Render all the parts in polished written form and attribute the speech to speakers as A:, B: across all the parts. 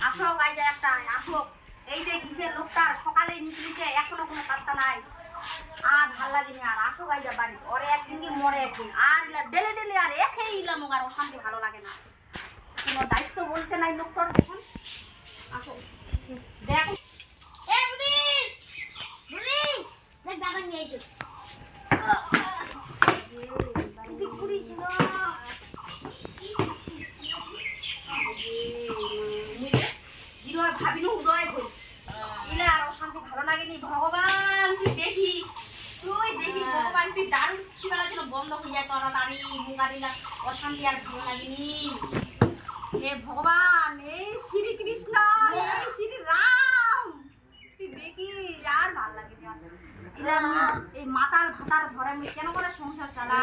A: আসো গাইজা একটা আসো। এই যে কিসের লোকটা সকালে নিকলিছে এখনো কোনো পাত্তা নাই। আর ভাল লাগেনি আর আসো গাইজা বাড়ি। ওরে একদিন কি মরে একদিন আর ডেলে ডেলে আর একেই ইলাম আর অশান্তি ভালো লাগে না। কোনো দায়িত্ব বলতে নাই লোকটার দেখুন। আসো দেখো
B: এ বুড়ি বুড়ি দেখ দাদা নিয়ে এসো কি পুরি ছিল
A: জিরো ভাবিনু উদয় হই ইলা আর অশান্তি ভালো লাগেনি। ভগবান তুই দেখিস ভগবান তুই দারুণ কিবেলা যেন বন্ধ হয়ে যায় তাড়াতাড়ি মুগারিলা অশান্তি আর ভালো লাগেনি। হে ভগবান এই শ্রীকৃষ্ণ এই শ্রী রাম তুই দেখিস আর ভালো লাগেনি। ইলা এই মাতার ভাতার ধরে আমি কেন করে সংসার চালা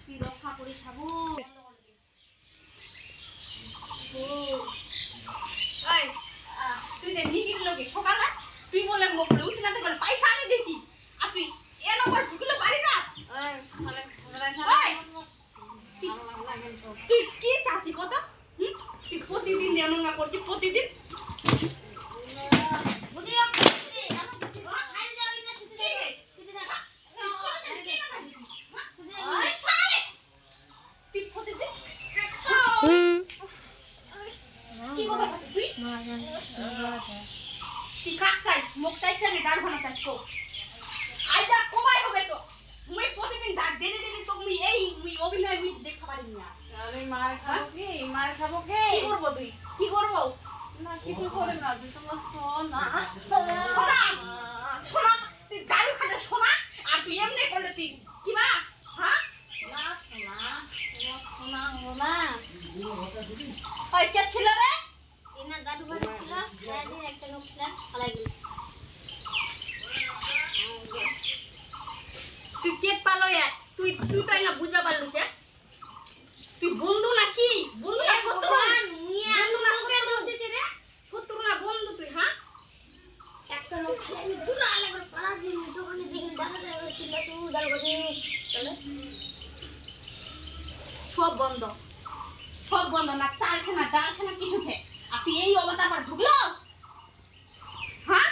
A: তুই রক্ষা করিস সাবু। তুই যে নিকির লোকে সকালে তুই বলে মোকলে উঠনাতে বলে পয়সা আনি দিয়েছি আর তুই এ নম্বর ঢুকলো পারি না। তুই কি চাচ্ছি কত তুই প্রতিদিন নেমঙ্গা করছি প্রতিদিন তুই কাক চাইস মুখ চাইস না ডাল ভানা চাইস কো আইদা কমাই হবে তো মুই প্রতিদিন ডাক দেনে দেনে তো মুই অভিনয় মুই দেখা পারি না।
C: আরে মার খাবো কি
A: কি করব তুই কি করব
C: না কিছু করে না তুই তোমার সোনা
A: সোনা তুই দারু খাতে সোনা আর তুই এমনি করলে তুই কি বা হ্যাঁ
C: না সোনা তোমার সোনা হলো না
A: ওই কে ছিল রে
B: এনা দাদু বাড়ি ছিল রাজের একটা লোক ছিল পালাই গেল
A: তুই কে পালো তুই তুই তাই না বুঝবা পারলু সে তুই বন্ধু নাকি বন্ধু না শত্রু বন্ধু না শত্রু রে শত্রু না বন্ধু তুই হ্যাঁ
B: একটা লোক ছিল দুটো আলাদা পাড়া দিয়ে যখন দেখি দাদা দাদা ছিল তুই দাদা বলে চলে
A: সব বন্ধ না চালছে না ডালছে না কিছুছে আর তুই এই অবস্থা আবার ঢুকলো হ্যাঁ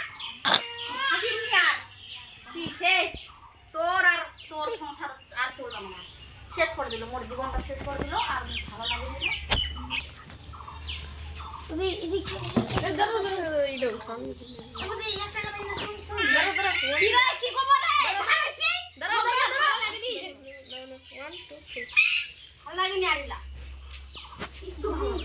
A: তুই শেষ তোর আর তোর সংসার আর চলবে না শেষ করে দিল মোর জীবনটা শেষ করে দিল আর ভালো লাগে না
B: তুমি এদিক
C: দাদা ইলো
B: তুমি একটা কথা না শুন শুন
C: দাদা
A: কি রে কি খবর রে ভাবিস নি
C: দাদা লাগেনি 1 2 3
A: ভালো লাগেনি আরিলা কিচ্ছু ভালো